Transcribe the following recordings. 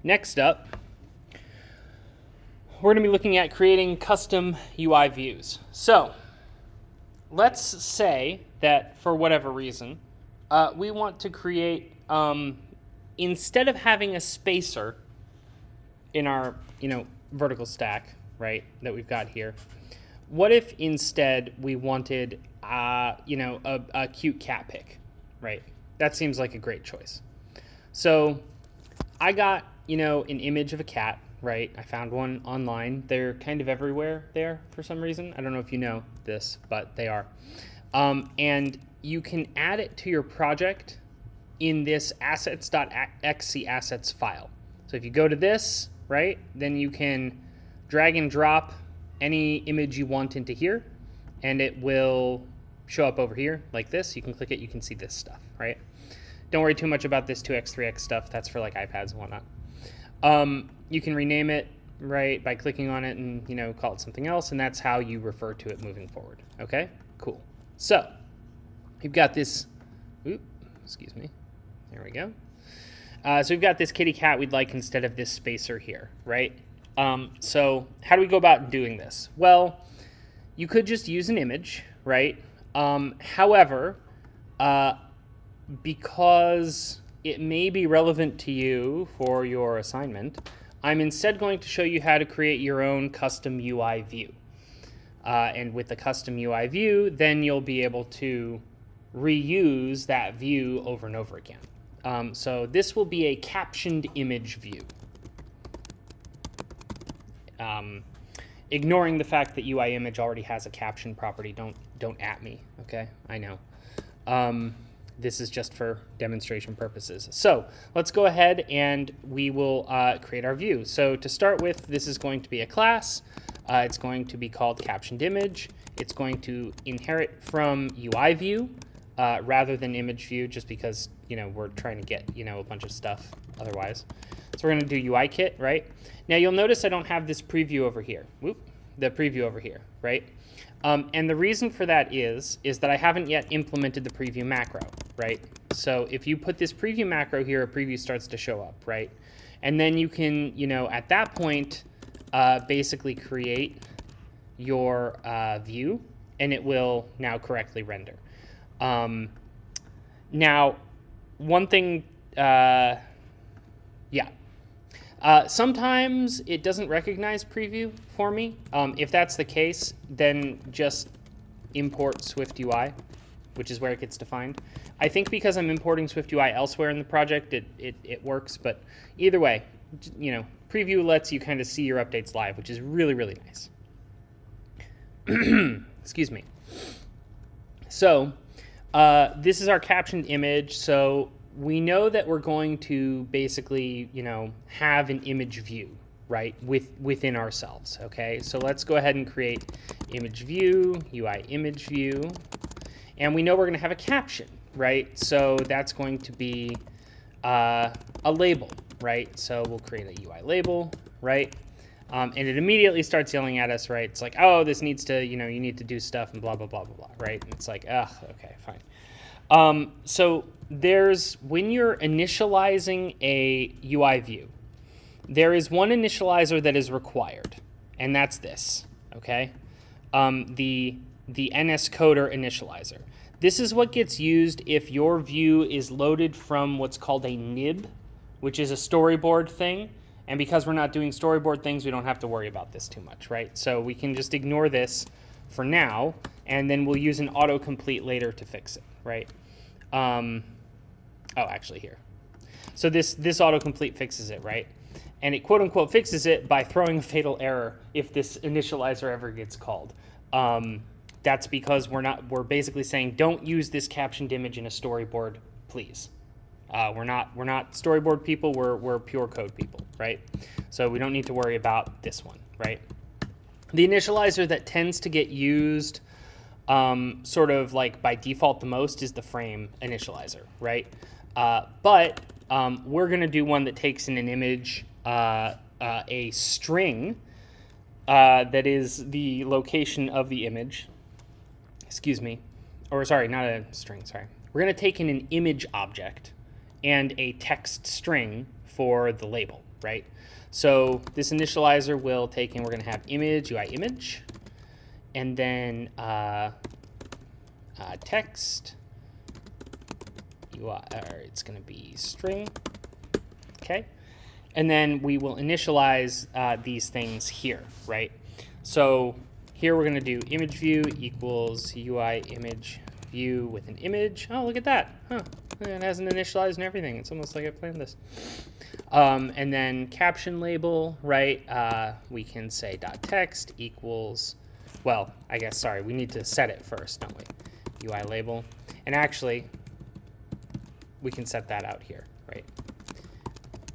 Next up, we're going to be looking at creating custom UI views. So let's say that for whatever reason, we want to create, instead of having a spacer in our, vertical stack, right, that we've got here, what if instead we wanted, a cute cat pic, right? That seems like a great choice. So I got, an image of a cat, right? I found one online. They're kind of everywhere there for some reason. I don't know if you know this, but they are. And you can add it to your project in this assets.xc assets file. So if you go to this, right, then you can drag and drop any image you want into here, and it will show up over here like this. You can click it, you can see this stuff, right? Don't worry too much about this 2x, 3x stuff. That's for like iPads and whatnot. You can rename it, right, by clicking on it and, call it something else, and that's how you refer to it moving forward. Okay, cool. So you've got this, excuse me, there we go. So we've got this kitty cat we'd like instead of this spacer here, right? So how do we go about doing this? Well, you could just use an image, right? However, because it may be relevant to you for your assignment, I'm instead going to show you how to create your own custom UI view. And with the custom UI view, then you'll be able to reuse that view over and over again. So this will be a captioned image view. Ignoring the fact that UI image already has a caption property, don't at me, okay? I know. This is just for demonstration purposes. So let's go ahead and we will create our view. So to start with, this is going to be a class. It's going to be called captioned image. It's going to inherit from UI view rather than image view, just because we're trying to get a bunch of stuff otherwise. So we're going to do UI kit, right? Now you'll notice I don't have this preview over here. The preview over here, right? And the reason for that is that I haven't yet implemented the preview macro, right? So if you put this preview macro here, a preview starts to show up, right? And then you can, at that point, basically create your view, and it will now correctly render. Now, one thing, sometimes it doesn't recognize preview for me. If that's the case, then just import SwiftUI, which is where it gets defined. I think because I'm importing SwiftUI elsewhere in the project, it works. But either way, preview lets you kind of see your updates live, which is really, really nice. Excuse me. So this is our captioned image. So we know that we're going to basically, have an image view, right, within ourselves, okay? So let's go ahead and create image view, UI image view, and we know we're going to have a caption, right? So that's going to be a label, right? So we'll create a UI label, right? And it immediately starts yelling at us, right? It's like, oh, this needs to, you need to do stuff and blah, blah, blah, blah, blah, right? And it's like, okay, fine. So when you're initializing a UI view, there is one initializer that is required, and that's this, okay? The NSCoder initializer. This is what gets used if your view is loaded from what's called a nib, which is a storyboard thing. And because we're not doing storyboard things, we don't have to worry about this too much, right? So we can just ignore this for now, and then we'll use an autocomplete later to fix it, right? Actually here. So this autocomplete fixes it, right? And it quote unquote fixes it by throwing a fatal error if this initializer ever gets called. That's because we're basically saying don't use this captioned image in a storyboard, please. We're not storyboard people, we're pure code people, right? So we don't need to worry about this one, right? The initializer that tends to get used sort of like by default the most is the frame initializer, right? But we're going to do one that takes in an image, a string that is the location of the image. Excuse me. Or sorry, not a string, sorry. We're going to take in an image object, and a text string for the label, right? So this initializer will take in, we're going to have image, UI image, and then text, UI, or it's going to be string, okay? And then we will initialize these things here, right? So here we're going to do image view equals UI image view with an image. Oh, look at that. Huh. It hasn't initialized and everything. It's almost like I planned this. And then caption label, right? We can say .text equals, well, I guess, sorry, we need to set it first, don't we? UI label. And actually, we can set that out here, right?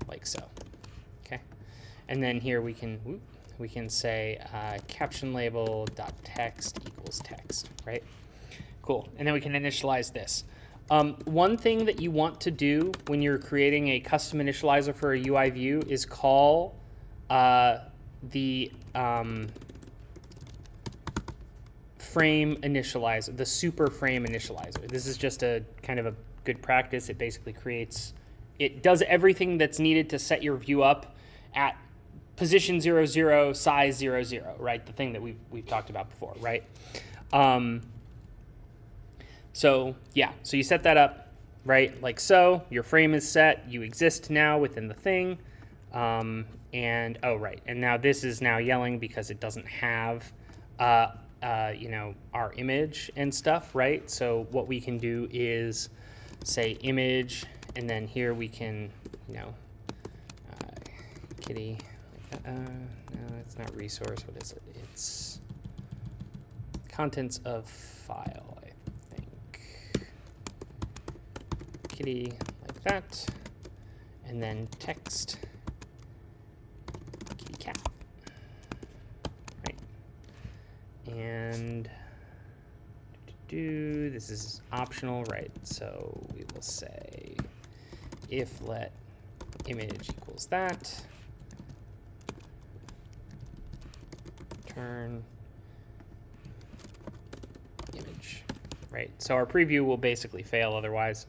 Like so. Okay. And then here we can say caption label .text equals text, right? Cool. And then we can initialize this. One thing that you want to do when you're creating a custom initializer for a UI view is call the frame initializer, the super frame initializer. This is just a kind of a good practice. It basically creates, it does everything that's needed to set your view up at position 0, 0, size 0, 0, right? The thing that we've talked about before, right? So yeah, so you set that up, right? Like so, your frame is set, you exist now within the thing. And oh, right, and now this is now yelling because it doesn't have, you know, our image and stuff, right? So what we can do is say image, and then here we can, you know, kitty, like that. No, it's not resource, what is it? It's contents of file, I think. Kitty, like that, and then text, kitty cat, right? And this is optional, right? So we will say if let image equals that, turn image, right? So our preview will basically fail otherwise,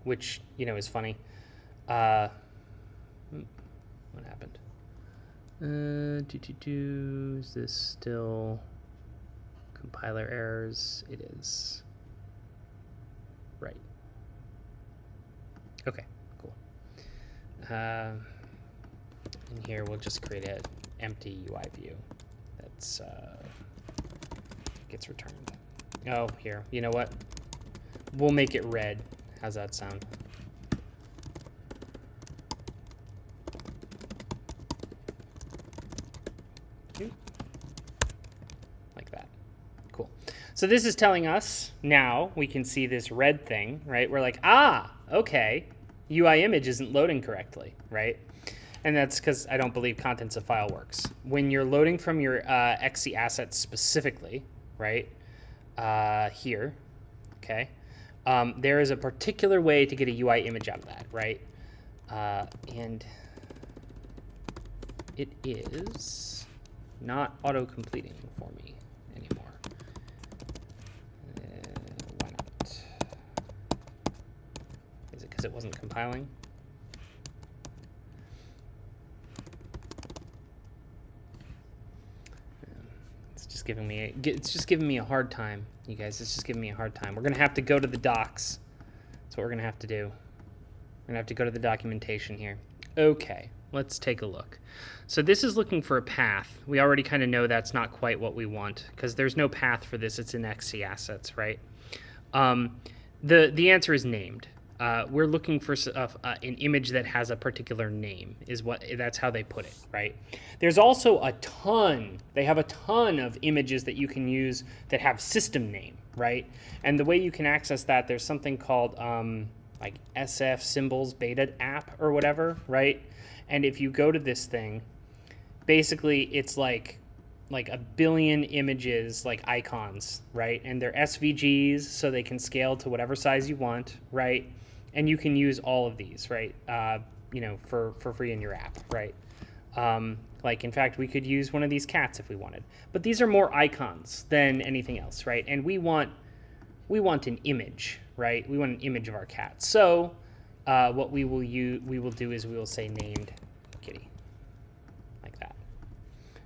which, you know, is funny. What happened? Is this still compiler errors? It is. Right. Okay, cool. And here we'll just create an empty UI view that's gets returned. Oh, here. You know what? We'll make it red. How's that sound? Like that. Cool. So this is telling us now we can see this red thing, right? We're like, ah, okay, UI image isn't loading correctly, right? And that's because I don't believe contents of file works. When you're loading from your XC assets specifically, right, here, okay, there is a particular way to get a UI image out of that, right? And it is not auto-completing for me anymore. Why not? Is it because it wasn't compiling? It's just giving me a hard time, you guys. It's just giving me a hard time. We're gonna have to go to the docs. That's what we're gonna have to do. We're gonna have to go to the documentation here. Okay, let's take a look. So this is looking for a path. We already kind of know that's not quite what we want because there's no path for this. It's in XC assets, right? The answer is named. We're looking for an image that has a particular name. That's how they put it, right? There's also they have a ton of images that you can use that have system name, right? And the way you can access that, there's something called like SF symbols beta app or whatever, right? And if you go to this thing, basically it's like a billion images, like icons, right? And they're SVGs, so they can scale to whatever size you want, right? And you can use all of these, right? You know, for free in your app, right? Like, in fact, we could use one of these cats if we wanted. But these are more icons than anything else, right? And we want we want an image, right? We want an image of our cat. So what we will do is we will say named kitty, like that.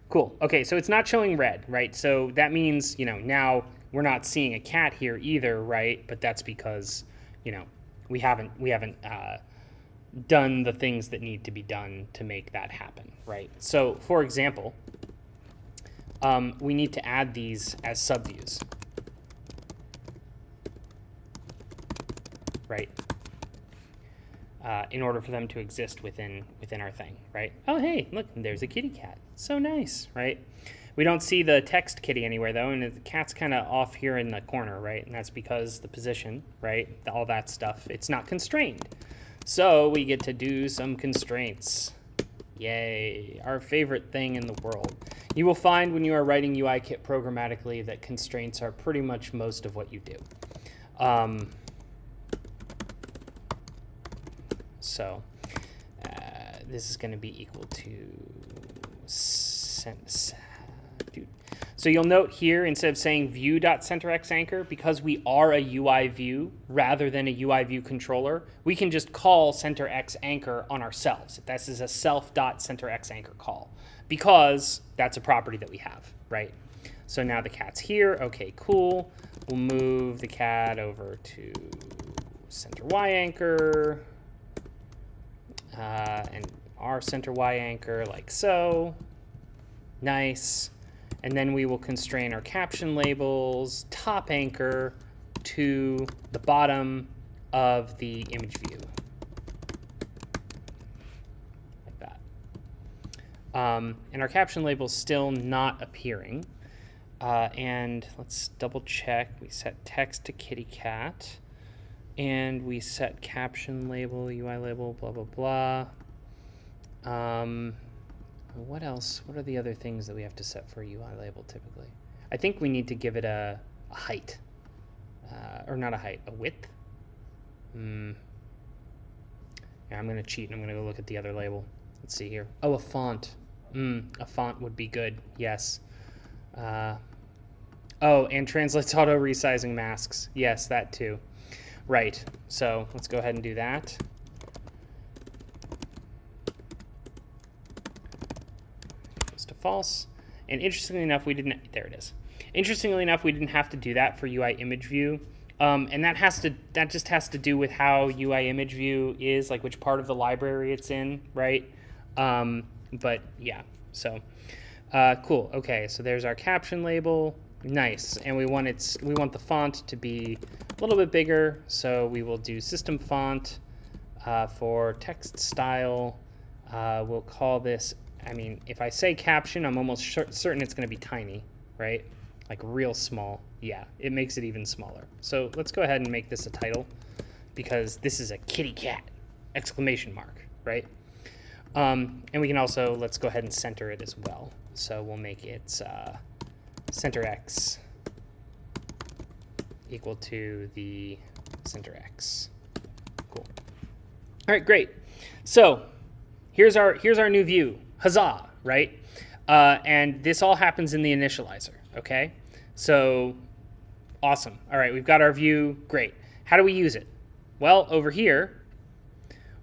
Cool. Okay, so it's not showing red, right? So that means, now we're not seeing a cat here either, right? But that's because, we haven't done the things that need to be done to make that happen, right? So, for example, we need to add these as subviews, right? In order for them to exist within our thing, right? Oh, hey, look, there's a kitty cat. So nice, right? We don't see the text kitty anywhere, though, and the cat's kind of off here in the corner, right? And that's because the position, right? All that stuff, it's not constrained. So we get to do some constraints. Yay, our favorite thing in the world. You will find when you are writing UIKit programmatically that constraints are pretty much most of what you do. So this is going to be equal to So you'll note here, instead of saying view.centerXanchor, because we are a UI view rather than a UI view controller, we can just call centerXanchor on ourselves. This is a self.centerXanchor call because that's a property that we have, right? So now the cat's here. Okay, cool. We'll move the cat over to center Y anchor and our center Y anchor like so. Nice. And then we will constrain our caption labels, top anchor, to the bottom of the image view. Like that. And our caption label's still not appearing. And let's double check. We set text to kitty cat. And we set caption label, UI label, blah, blah, blah. What else? What are the other things that we have to set for a UI label typically? I think we need to give it a height. Or not a height, a width. Yeah, I'm going to cheat and I'm going to go look at the other label. Let's see here. Oh, a font. A font would be good, yes. Oh, and translates auto resizing masks. Yes, that too. Right, so let's go ahead and do that. To false. And interestingly enough, we didn't, there it is. Interestingly enough, we didn't have to do that for UI image view. And that just has to do with how UI image view is, like which part of the library it's in, right? But yeah, so cool. Okay, so there's our caption label. Nice. And we want the font to be a little bit bigger, so we will do system font for text style. We'll call this, I mean, if I say caption, I'm almost certain it's going to be tiny, right? Like real small. Yeah, it makes it even smaller. So let's go ahead and make this a title because this is a kitty cat, exclamation mark, right? And we can also, let's go ahead and center it as well. So we'll make it center X equal to the center X. Cool. All right, great. So here's our new view. Huzzah, right? And this all happens in the initializer, okay? So awesome. All right, we've got our view. Great. How do we use it? Well, over here,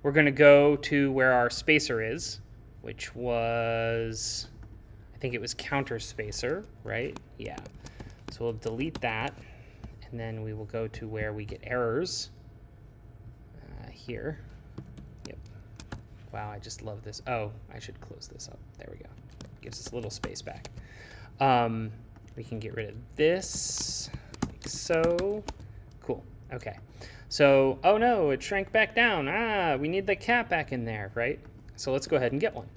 we're going to go to where our spacer is, which was, I think it was counter spacer, right? Yeah. So we'll delete that, and then we will go to where we get errors here. Wow, I just love this. Oh, I should close this up. There we go. Gives us a little space back. We can get rid of this, like so. Cool, okay. So, oh no, it shrank back down. We need the cat back in there, right? So let's go ahead and get one.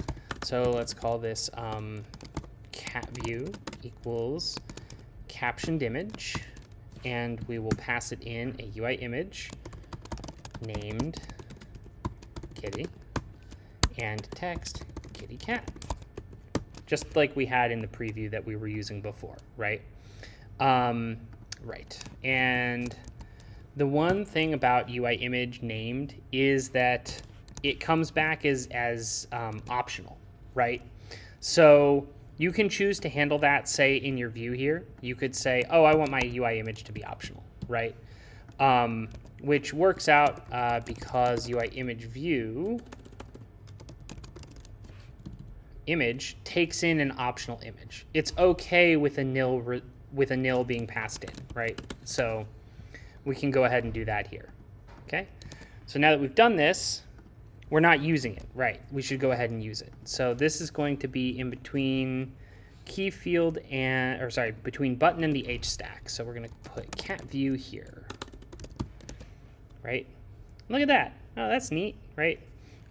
So let's call this cat view equals captioned image, and we will pass it in a UI image named kitty. And text kitty cat, just like we had in the preview that we were using before, right? Right. And the one thing about UI image named is that it comes back as optional, right? So you can choose to handle that, say, in your view here. You could say, oh, I want my UI image to be optional, right? Which works out because UI image view image takes in an optional image. It's okay with a nil being passed in, right? So we can go ahead and do that here. Okay. So now that we've done this, we're not using it, right? We should go ahead and use it. So this is going to be in between key field and, or sorry, between button and the H stack. So we're going to put cat view here, right? Look at that. Oh, that's neat, right?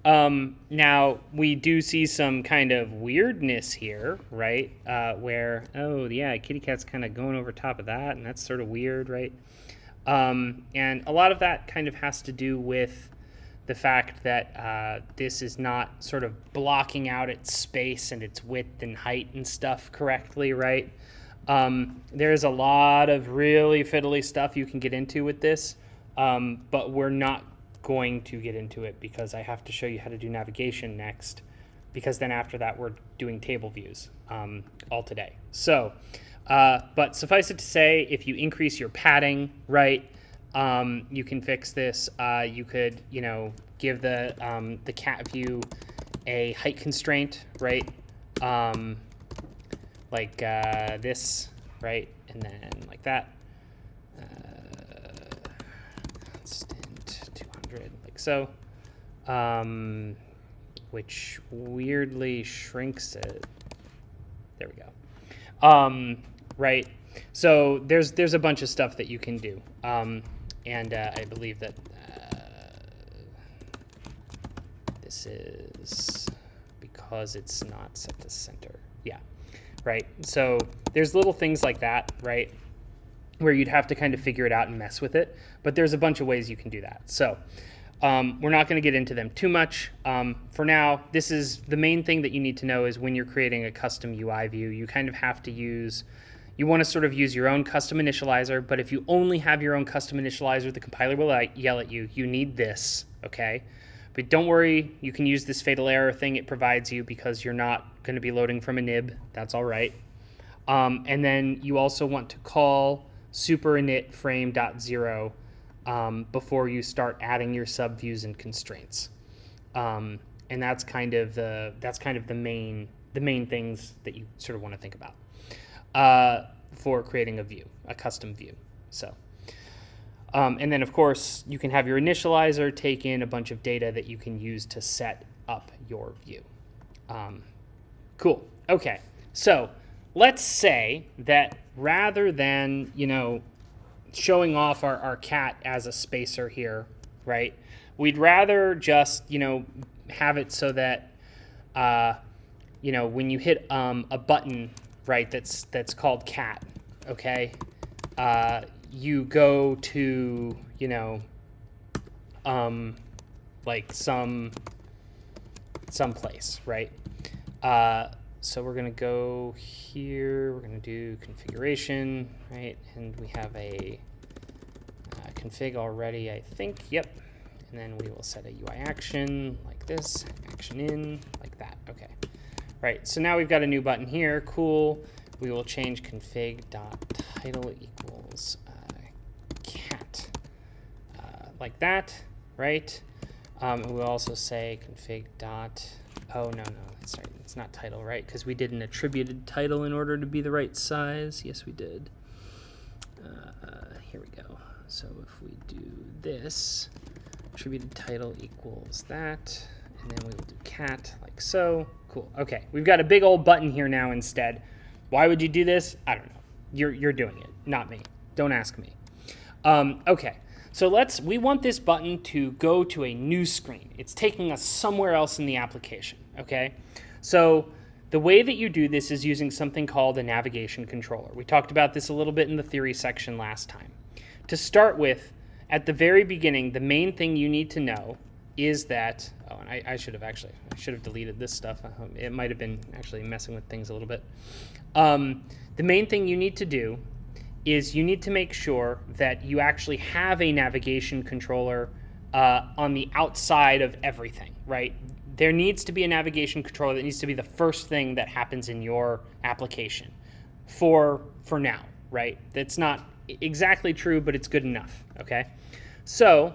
Now we do see some kind of weirdness here, right? Where, oh yeah, kitty cat's kind of going over top of that, and that's sort of weird, right? And a lot of that kind of has to do with the fact that this is not sort of blocking out its space and its width and height and stuff correctly, right? There's a lot of really fiddly stuff you can get into with this, but we're not going to get into it because I have to show you how to do navigation next, because then after that we're doing table views all today. So, but suffice it to say, if you increase your padding, right, you can fix this. You could, you know, give the cat view a height constraint, right, like this, right, and then like that. Constant 200, like so, which weirdly shrinks it. There we go. Right. So there's a bunch of stuff that you can do, and I believe that this is because it's not set to center. Yeah. Right. So there's little things like that, right, where you'd have to kind of figure it out and mess with it. But there's a bunch of ways you can do that. So we're not going to get into them too much. For now, this is the main thing that you need to know is when you're creating a custom UI view, you kind of have to use, you want to sort of use your own custom initializer. But if you only have your own custom initializer, the compiler will yell at you, you need this, okay? But don't worry, you can use this fatal error thing it provides you because you're not going to be loading from a nib. That's all right. And then you also want to call superinit frame.0 before you start adding your subviews and constraints. And that's kind of the main things that you sort of want to think about for creating a view, a custom view. So. And then, of course, you can have your initializer take in a bunch of data that you can use to set up your view. Cool. Okay. So let's say that rather than, you know, showing off our cat as a spacer here, right, we'd rather just, you know, have it so that, you know, when you hit a button, right, that's called cat, okay, you go to, you know, like some place, right? So we're gonna go here, we're gonna do configuration, right? And we have a config already, I think, yep. And then we will set a UI action like this, action in, like that, okay. Right, so now we've got a new button here, cool. We will change config.title equals cat, like that, right? And we'll also say config dot, oh no, that's right, it's not title, right? Because we did an attributed title in order to be the right size. Yes, we did. Here we go. So if we do this, attributed title equals that, and then we will do cat like so. Cool. Okay, we've got a big old button here now instead. Why would you do this? I don't know. You're doing it, not me. Don't ask me. Okay, so we want this button to go to a new screen. It's taking us somewhere else in the application, okay? So the way that you do this is using something called a navigation controller. We talked about this a little bit in the theory section last time. To start with, at the very beginning, the main thing you need to know is that, oh, and I should have deleted this stuff. It might have been actually messing with things a little bit. The main thing you need to do is you need to make sure that you actually have a navigation controller on the outside of everything, right? There needs to be a navigation controller that needs to be the first thing that happens in your application for now, right? That's not exactly true, but it's good enough, okay? So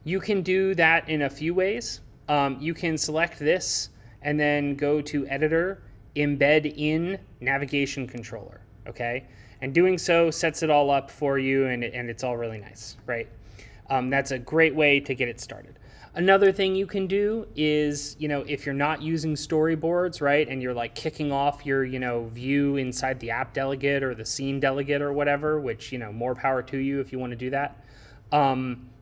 you can do that in a few ways. You can select this and then go to Editor, Embed in Navigation Controller, okay? And doing so sets it all up for you, and it's all really nice, right? That's a great way to get it started. Another thing you can do is, if you're not using storyboards, right, and you're like kicking off your, view inside the app delegate or the scene delegate or whatever, which, more power to you if you want to do that,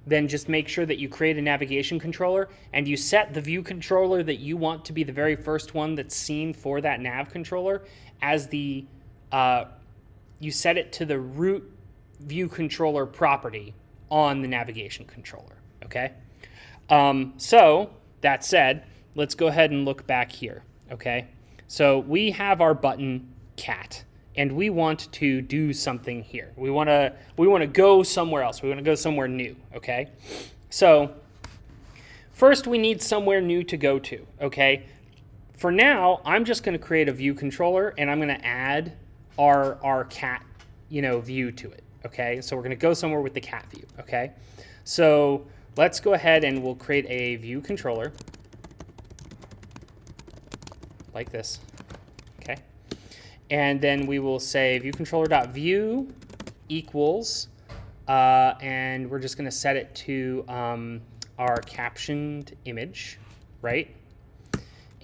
then just make sure that you create a navigation controller and you set the view controller that you want to be the very first one that's seen for that nav controller as the, you set it to the root view controller property on the navigation controller, okay? So that said, let's go ahead and look back here, okay? So we have our button cat, and we want to do something here. We want to go somewhere else. We want to go somewhere new, okay? So first we need somewhere new to go to, okay? For now, I'm just going to create a view controller, and I'm going to add our cat, view to it, okay? So we're going to go somewhere with the cat view, okay? So let's go ahead and we'll create a view controller like this, okay? And then we will say viewController.view equals, and we're just going to set it to our captioned image, right?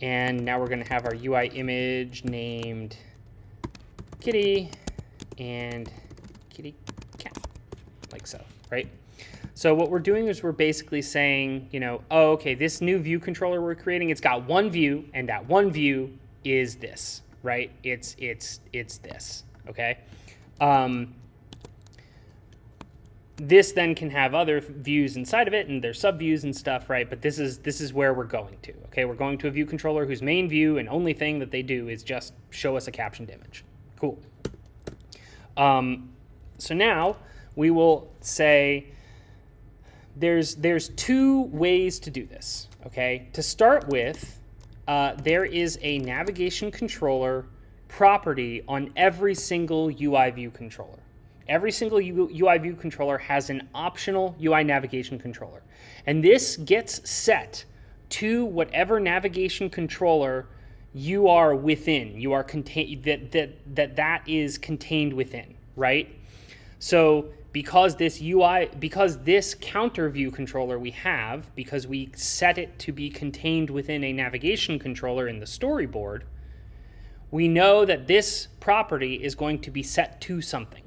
And now we're going to have our UI image named kitty and kitty cat, like so, right? So what we're doing is we're basically saying, oh, okay, this new view controller we're creating, it's got one view, and that one view is this, right? It's this, okay? This then can have other views inside of it, and there's subviews and stuff, right? But this is where we're going to, okay? We're going to a view controller whose main view and only thing that they do is just show us a captioned image. Cool. So now we will say there's two ways to do this, okay? To start with, there is a navigation controller property on every single UI view controller. Every single UI view controller has an optional UI navigation controller. And this gets set to whatever navigation controller you are within, you are contained, that is contained within, right? So because this counter view controller we have, because we set it to be contained within a navigation controller in the storyboard, we know that this property is going to be set to something,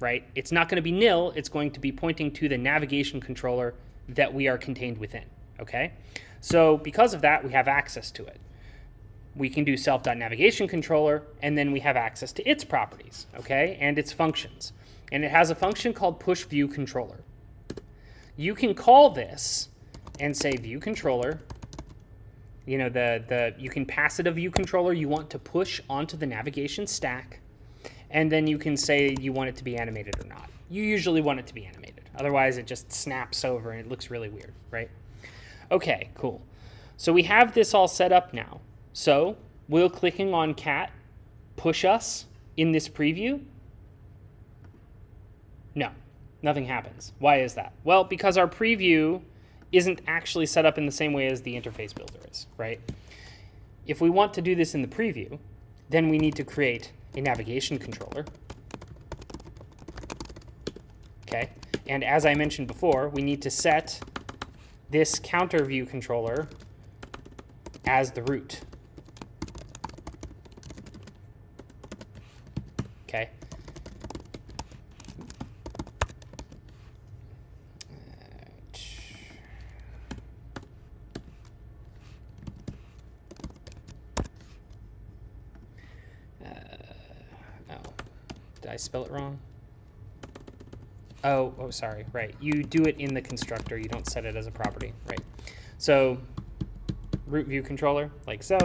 right? It's not going to be nil, it's going to be pointing to the navigation controller that we are contained within, okay? So because of that, we have access to it. We can do self.navigation controller, and then we have access to its properties, okay, and its functions. And it has a function called push view controller. You can call this and say view controller. You can pass it a view controller you want to push onto the navigation stack, and then you can say you want it to be animated or not. You usually want it to be animated. Otherwise, it just snaps over and it looks really weird, right? Okay, cool. So we have this all set up now. So will clicking on cat push us in this preview? No, nothing happens. Why is that? Well, because our preview isn't actually set up in the same way as the interface builder is, right? If we want to do this in the preview, then we need to create a navigation controller. Okay, and as I mentioned before, we need to set this counter view controller as the root. Okay. Did I spell it wrong? Oh, sorry, right. You do it in the constructor. You don't set it as a property, right? So root view controller, like so,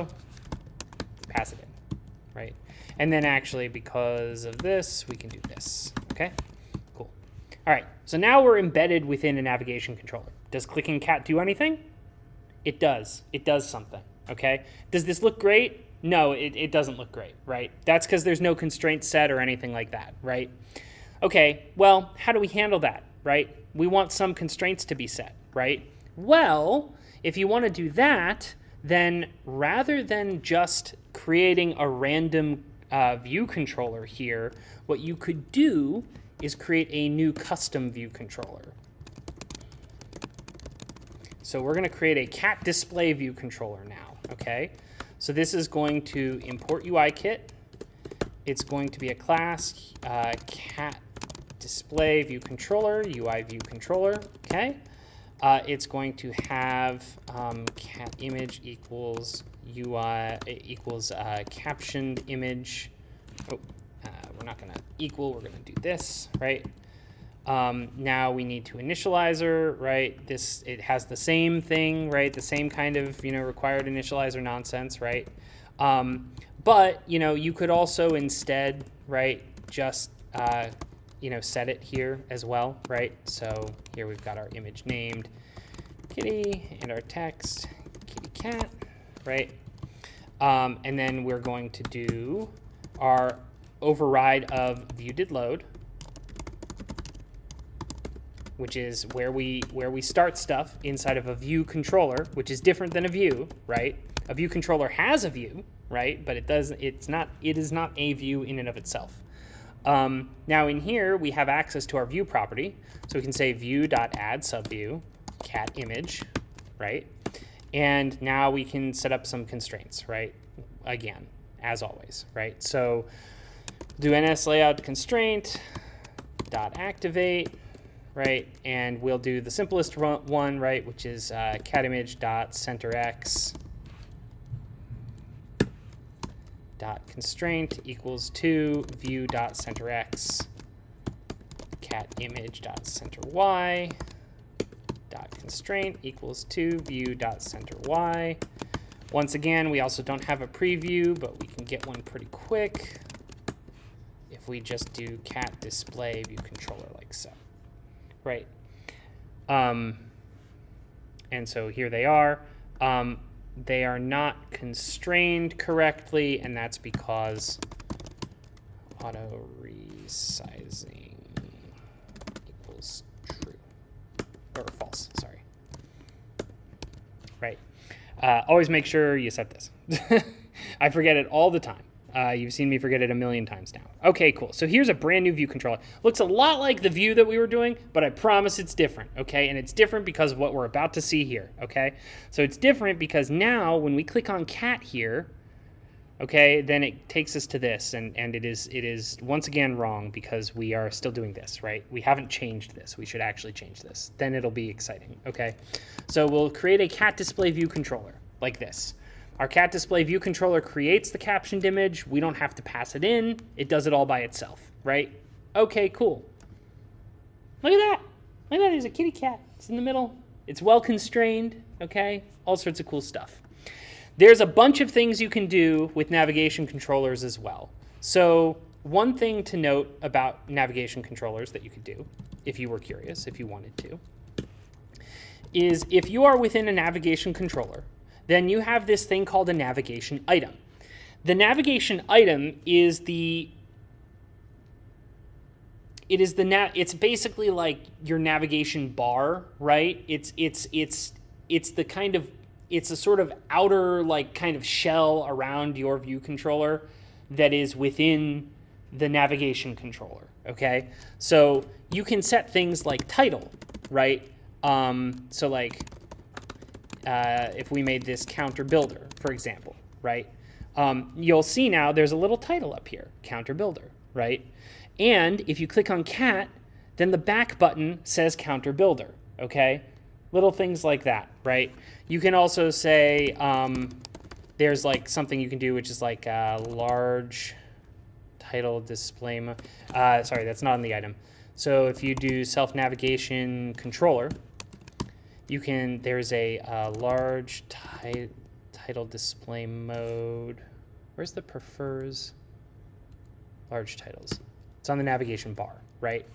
pass it in, right? And then actually, because of this, we can do this, okay? Cool. All right, so now we're embedded within a navigation controller. Does clicking cat do anything? It does. It does something, okay? Does this look great? No, it doesn't look great, right? That's because there's no constraint set or anything like that, right? Okay, well, how do we handle that, right? We want some constraints to be set, right? Well, if you want to do that, then rather than just creating a random view controller here, what you could do is create a new custom view controller. So we're going to create a cat display view controller now, okay? So this is going to import UIKit. It's going to be a class cat display view controller, UI view controller, okay? It's going to have cat image equals UI equals captioned image. Oh, we're not going to equal, we're going to do this, right? Now we need to initializer, right? It has the same thing, right? The same kind of, required initializer nonsense, right? But, you could also instead, right, just, set it here as well, right? So here we've got our image named kitty and our text kitty cat, right? And then we're going to do our override of view.didLoad, which is where we start stuff inside of a view controller, which is different than a view, right? A view controller has a view, right? But it is not a view in and of itself. Now in here we have access to our view property, so we can say view.add subview cat image, right? And now we can set up some constraints, right? Again, as always, right? So do NSLayout constraint dot activate, right? And we'll do the simplest one, right? Which is cat image dot centerx dot constraint equals to view dot centerx cat image dot centery dot constraint equals to view dot centery. Once again, we also don't have a preview, but we can get one pretty quick if we just do cat display view controller like so, right? And so here they are. They are not constrained correctly, and that's because auto resizing equals true, or false, sorry. Right. Always make sure you set this. I forget it all the time. You've seen me forget it a million times now. Okay, cool. So here's a brand new view controller. Looks a lot like the view that we were doing, but I promise it's different, okay? And it's different because of what we're about to see here, okay? So it's different because now when we click on cat here, okay, then it takes us to this, and it is once again wrong because we are still doing this, right? We haven't changed this. We should actually change this. Then it'll be exciting, okay? So we'll create a cat display view controller like this. Our cat display view controller creates the captioned image. We don't have to pass it in. It does it all by itself, right? Okay, cool. Look at that. Look at that. There's a kitty cat. It's in the middle. It's well constrained, okay? All sorts of cool stuff. There's a bunch of things you can do with navigation controllers as well. So one thing to note about navigation controllers that you could do, if you were curious, if you wanted to, is if you are within a navigation controller, then you have this thing called a navigation item. The navigation item is it's basically like your navigation bar, right? It's the kind of, it's a sort of outer like kind of shell around your view controller that is within the navigation controller, okay? So you can set things like title, right? So like, if we made this counter builder, for example, right? You'll see now there's a little title up here, counter builder, right? And if you click on cat, then the back button says counter builder, okay? Little things like that, right? You can also say there's like something you can do, which is like large title display. Sorry, that's not in the item. So if you do self-navigation controller, you can, there's a large title display mode. Where's the prefers? Large titles. It's on the navigation bar, right?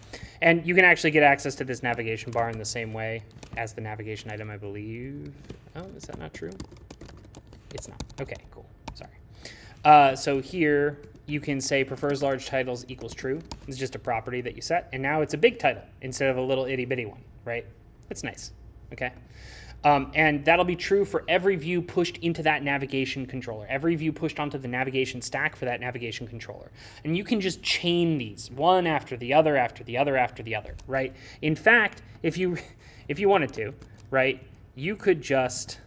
And you can actually get access to this navigation bar in the same way as the navigation item, I believe. Oh, is that not true? It's not. Okay, cool. Sorry. So here you can say prefers large titles equals true. It's just a property that you set. And now it's a big title instead of a little itty bitty one, right? That's nice, okay? And that'll be true for every view pushed into that navigation controller, every view pushed onto the navigation stack for that navigation controller. And you can just chain these one after the other, after the other, after the other, right? In fact, if you wanted to, right, you could just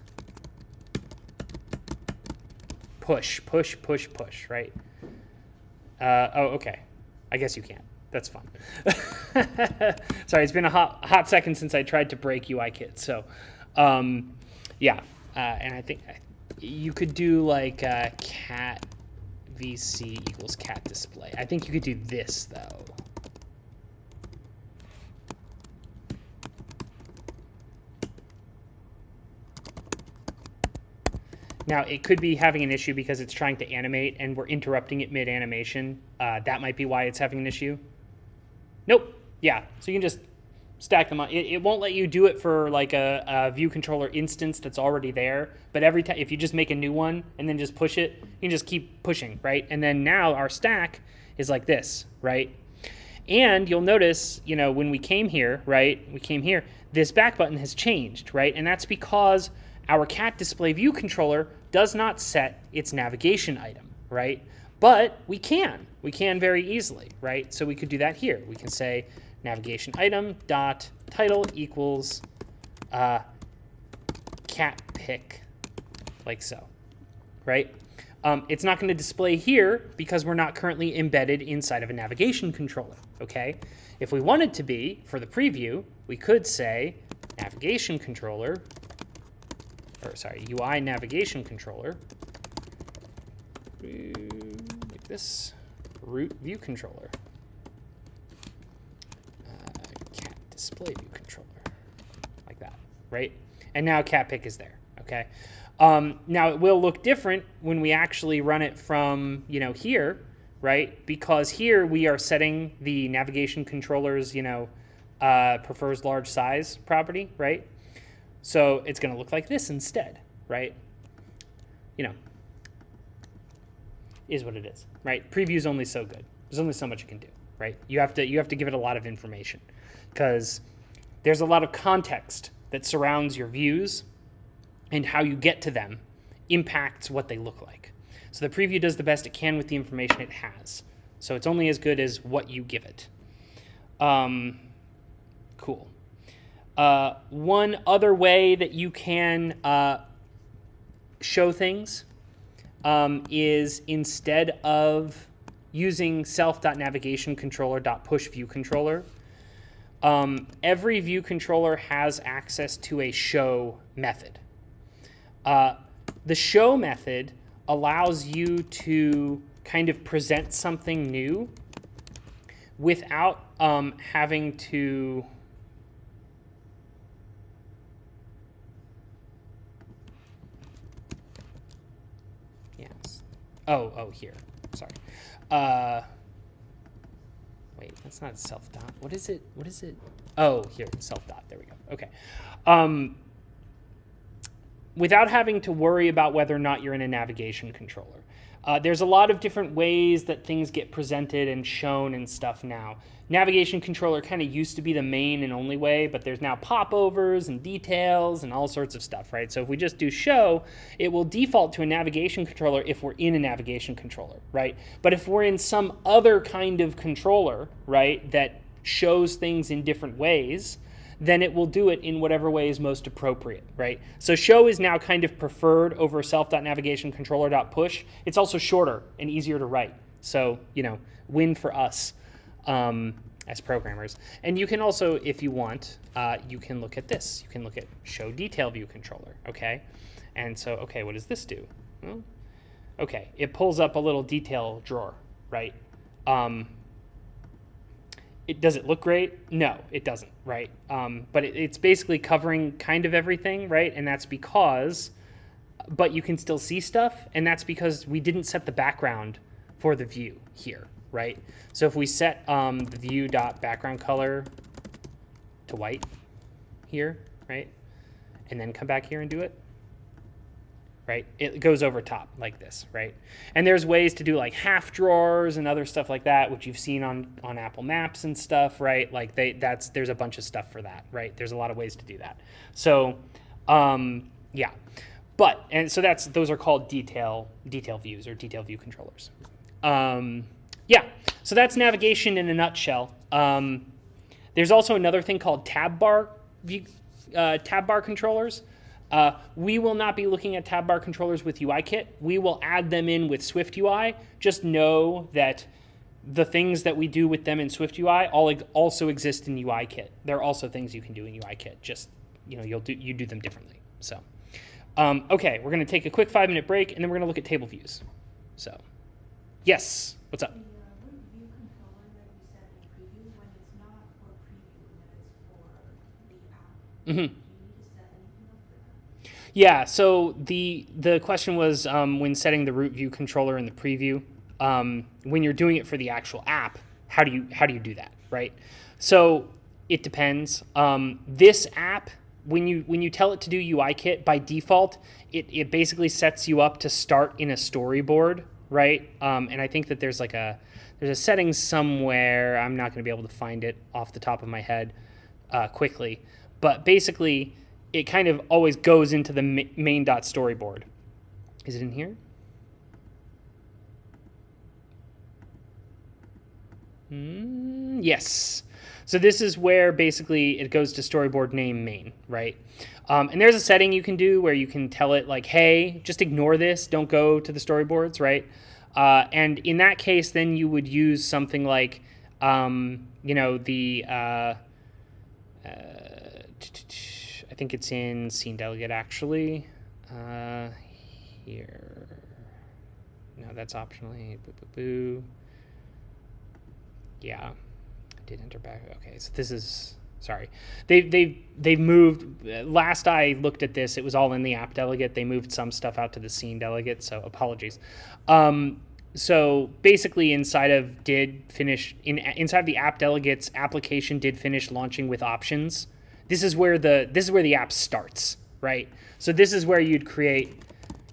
push, right? Oh, okay. I guess you can't. That's fun. Sorry, it's been a hot second since I tried to break UIKit. So, yeah. And I think you could do like cat VC equals cat display. I think you could do this, though. Now, it could be having an issue because it's trying to animate and we're interrupting it mid-animation. That might be why it's having an issue. Nope. Yeah, so you can just stack them on. It won't let you do it for like a view controller instance that's already there. But every time, if you just make a new one and then just push it, you can just keep pushing, right? And then now our stack is like this, right? And you'll notice, you know, when we came here, right? We came here, this back button has changed, right? And that's because our cat display view controller does not set its navigation item, right? But we can very easily, right? So we could do that here. We can say navigation item dot title equals cat pick, like so, right? It's not going to display here because we're not currently embedded inside of a navigation controller, okay? If we wanted to be, for the preview, we could say navigation controller, or sorry, UI navigation controller, like this, root view controller, cat display view controller, like that, right? And now cat pick is there, okay? Now it will look different when we actually run it from, you know, here, right? Because here we are setting the navigation controller's, you know, prefers large size property, right? So it's going to look like this instead, right? You know, is what it is, right? Preview's only so good. There's only so much you can do, right? You have to give it a lot of information because there's a lot of context that surrounds your views, and how you get to them impacts what they look like. So the preview does the best it can with the information it has. So it's only as good as what you give it. Cool. One other way that you can show things is instead of using self.navigationcontroller.pushViewController, every view controller has access to a show method. The show method allows you to kind of present something new without having to here. Sorry. Wait, that's not self dot. What is it? Oh, here, self dot. There we go. Okay. Without having to worry about whether or not you're in a navigation controller. There's a lot of different ways that things get presented and shown and stuff now. Navigation controller kind of used to be the main and only way, but there's now popovers and details and all sorts of stuff, right? So if we just do show, it will default to a navigation controller if we're in a navigation controller, right? But if we're in some other kind of controller, right, that shows things in different ways, then it will do it in whatever way is most appropriate, right? So show is now kind of preferred over self.navigationcontroller.push. It's also shorter and easier to write. So, you know, win for us as programmers. And you can also, if you want, you can look at this. You can look at show detail view controller, okay? And so, okay, what does this do? Well, okay, it pulls up a little detail drawer, right? Does it look great? No, it doesn't, right? But it's basically covering kind of everything, right? And that's because, but you can still see stuff, and that's because we didn't set the background for the view here, right? So if we set the view.background color to white here, right? And then come back here and do it. right? It goes over top like this, right? And there's ways to do like half drawers and other stuff like that, which you've seen on Apple Maps and stuff, right? Like there's a bunch of stuff for that, right? There's a lot of ways to do that. So, yeah. And so those are called detail views or detail view controllers. Yeah, so that's navigation in a nutshell. There's also another thing called tab bar controllers. We will not be looking at tab bar controllers with UIKit. We will add them in with SwiftUI. Just know that the things that we do with them in SwiftUI also exist in UIKit. There are also things you can do in UIKit. Just you do them differently. So, okay, we're going to take a quick 5-minute break, and then we're going to look at table views. So, yes, what's up? View controller that you set in preview, when it's not for preview, when it's for the app, Mm-hmm. do you need to set anything up for that? Yeah, so the question was when setting the root view controller in the preview, when you're doing it for the actual app, how do you do that, right? So it depends. This app, when you tell it to do UIKit, by default, it basically sets you up to start in a storyboard, right? And I think that there's a setting somewhere. I'm not going to be able to find it off the top of my head quickly, but basically it kind of always goes into the main.storyboard. Is it in here? Yes. So this is where basically it goes to storyboard name main, right? And there's a setting you can do where you can tell it like, hey, just ignore this. Don't go to the storyboards, right? And in that case, then you would use something like, I think it's in Scene Delegate, actually. Here. No, that's optionally. Boo. Yeah. I did enter back. Okay, so this is... Sorry. They've moved... Last I looked at this, it was all in the app delegate. They moved some stuff out to the scene delegate, so apologies. So basically inside of inside of the app delegates application did finish launching with options. This is where the app starts, right? So this is where you'd create,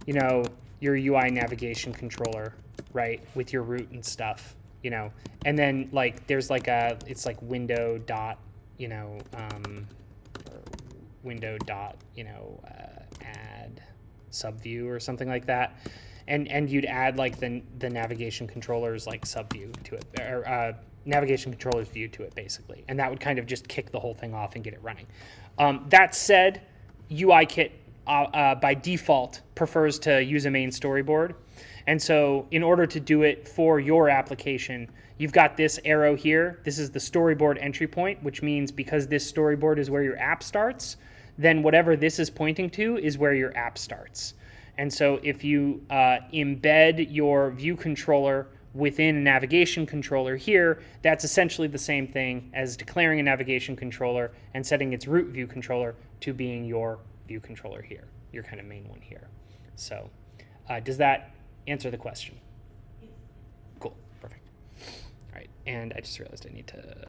your UI navigation controller, right, with your root and stuff, and then like there's like it's like window dot, add subview or something like that, and you'd add like the navigation controller's like subview to it, or navigation controller's view to it, basically. And that would kind of just kick the whole thing off and get it running. That said, UIKit by default prefers to use a main storyboard. And so in order to do it for your application, you've got this arrow here. This is the storyboard entry point, which means because this storyboard is where your app starts, then whatever this is pointing to is where your app starts. And so if you embed your view controller within a navigation controller here, that's essentially the same thing as declaring a navigation controller and setting its root view controller to being your view controller here, your kind of main one here. So does that answer the question? Cool, perfect. All right, and I just realized I need to